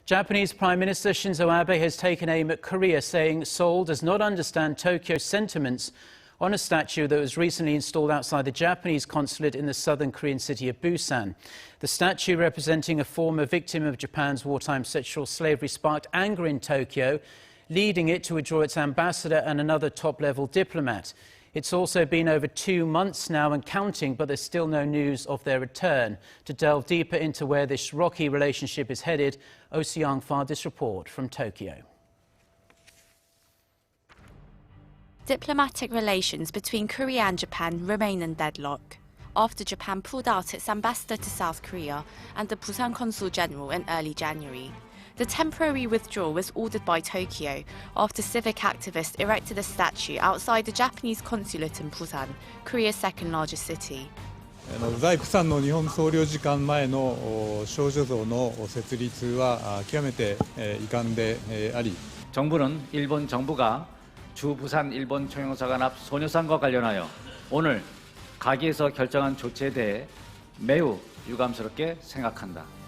Japanese Prime Minister Shinzo Abe has taken aim at Korea, saying Seoul does not understand Tokyo's sentiments on a statue that was recently installed outside the Japanese consulate in the southern Korean city of Busan. The statue, representing a former victim of Japan's wartime sexual slavery, sparked anger in Tokyo, leading it to withdraw its ambassador and another top-level diplomat. It's also been over 2 months now and counting, but there's still no news of their return. To delve deeper into where this rocky relationship is headed, Soo-young filed this report from Tokyo. Diplomatic relations between Korea and Japan remain in deadlock after Japan pulled out its ambassador to South Korea and the Busan consul-general in early January. The temporary withdrawal was ordered by Tokyo after civic activists erected a statue outside the Japanese consulate in Busan, Korea's second largest city. 在釜山の日本総領事館前の少女像の設立は極めて遺憾であり 정부는 일본 정부가 주 부산 일본 총영사관 앞 소녀상과 관련하여 오늘 가기에서 결정한 조치에 대해 매우 유감스럽게 생각한다.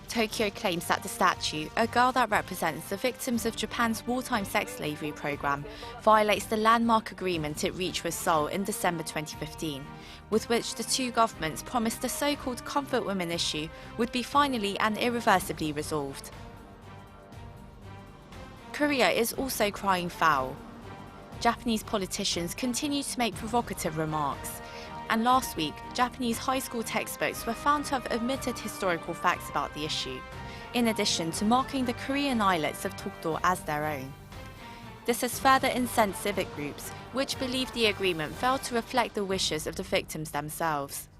Tokyo claims that the statue, a girl that represents the victims of Japan's wartime sex slavery program, violates the landmark agreement it reached with Seoul in December 2015, with which the two governments promised the so-called comfort women issue would be finally and irreversibly resolved. Korea is also crying foul. Japanese politicians continue to make provocative remarks. And last week, Japanese high school textbooks were found to have omitted historical facts about the issue, in addition to marking the Korean islets of Dokdo as their own. This has further incensed civic groups, which believe the agreement failed to reflect the wishes of the victims themselves.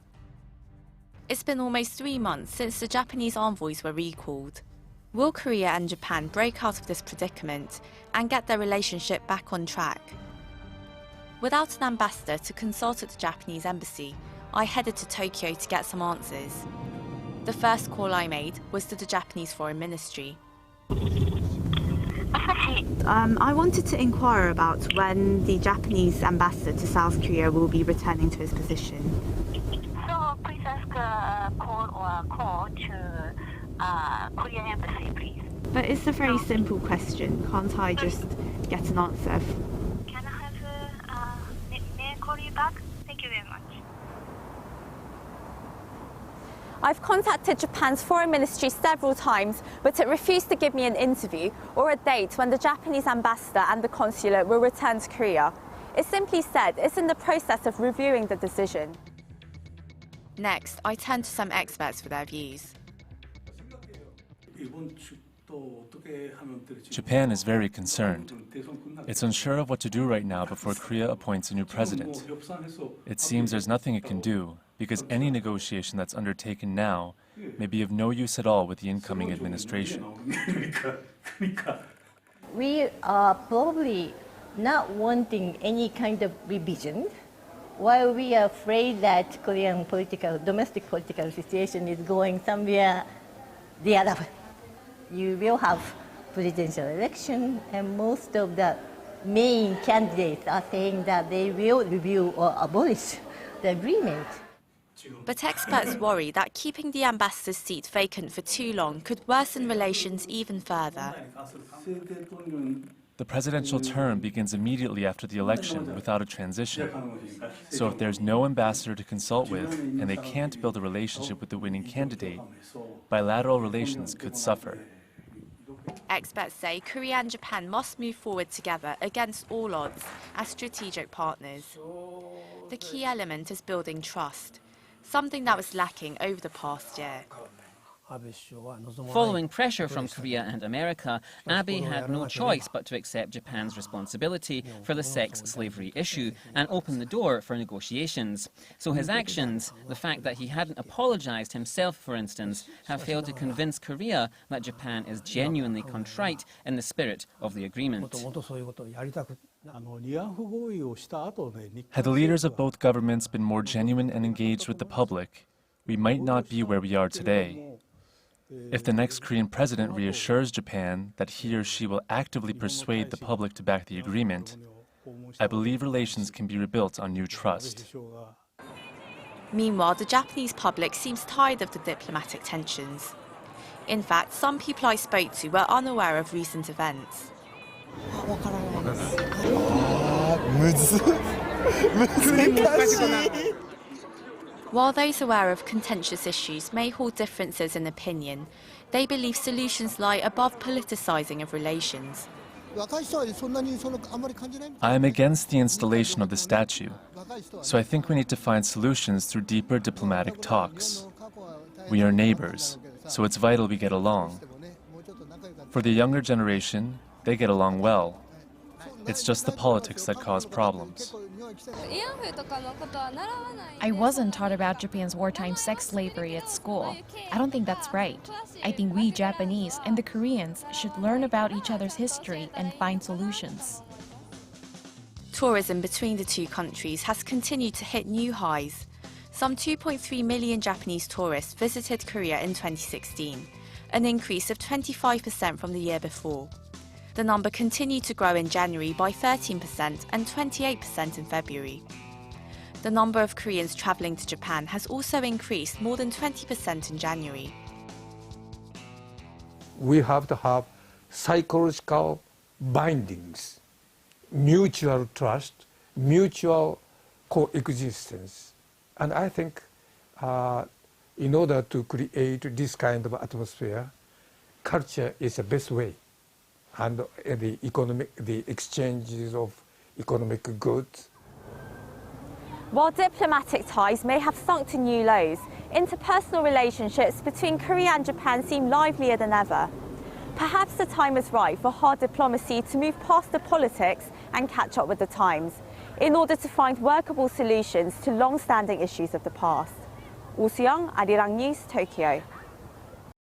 It's been almost 3 months since the Japanese envoys were recalled. Will Korea and Japan break out of this predicament and get their relationship back on track? Without an ambassador to consult at the Japanese embassy, I headed to Tokyo to get some answers. The first call I made was to the Japanese Foreign Ministry. I wanted to inquire about when the Japanese ambassador to South Korea will be returning to his position. So please ask a call to Korean embassy, please. But it's a very simple question. Can't I just get an answer? May I call you back? Thank you very much. I've contacted Japan's foreign ministry several times, but it refused to give me an interview or a date when the Japanese ambassador and the consulate will return to Korea. It simply said it's in the process of reviewing the decision. Next, I turned to some experts for their views. Japan is very concerned. It's unsure of what to do right now before Korea appoints a new president. It seems there's nothing it can do, because any negotiation that's undertaken now may be of no use at all with the incoming administration. We are probably not wanting any kind of revision, while we are afraid that Korean domestic political situation is going somewhere the other way. You will have presidential election, and most of the main candidates are saying that they will review or abolish the agreement. But experts worry that keeping the ambassador's seat vacant for too long could worsen relations even further. The presidential term begins immediately after the election without a transition. So if there's no ambassador to consult with and they can't build a relationship with the winning candidate, bilateral relations could suffer. Experts say Korea and Japan must move forward together against all odds as strategic partners. The key element is building trust, something that was lacking over the past year. Following pressure from Korea and America, Abe had no choice but to accept Japan's responsibility for the sex slavery issue and open the door for negotiations. So his actions, the fact that he hadn't apologized himself, for instance, have failed to convince Korea that Japan is genuinely contrite in the spirit of the agreement. Had the leaders of both governments been more genuine and engaged with the public, we might not be where we are today. If the next Korean president reassures Japan that he or she will actively persuade the public to back the agreement, I believe relations can be rebuilt on new trust. Meanwhile, the Japanese public seems tired of the diplomatic tensions. In fact, some people I spoke to were unaware of recent events. While those aware of contentious issues may hold differences in opinion, they believe solutions lie above politicizing of relations. I am against the installation of the statue, so I think we need to find solutions through deeper diplomatic talks. We are neighbors, so it's vital we get along. For the younger generation, they get along well. It's just the politics that cause problems. I wasn't taught about Japan's wartime sex slavery at school. I don't think that's right. I think we Japanese and the Koreans should learn about each other's history and find solutions. Tourism between the two countries has continued to hit new highs. Some 2.3 million Japanese tourists visited Korea in 2016, an increase of 25% from the year before. The number continued to grow in January by 13% and 28% in February. The number of Koreans travelling to Japan has also increased more than 20% in January. We have to have psychological bindings, mutual trust, mutual coexistence. And I think in order to create this kind of atmosphere, culture is the best way. And the exchanges of economic goods. While diplomatic ties may have sunk to new lows, interpersonal relationships between Korea and Japan seem livelier than ever. Perhaps the time is right for hard diplomacy to move past the politics and catch up with the times, in order to find workable solutions to long-standing issues of the past. Soo-young, Arirang News, Tokyo.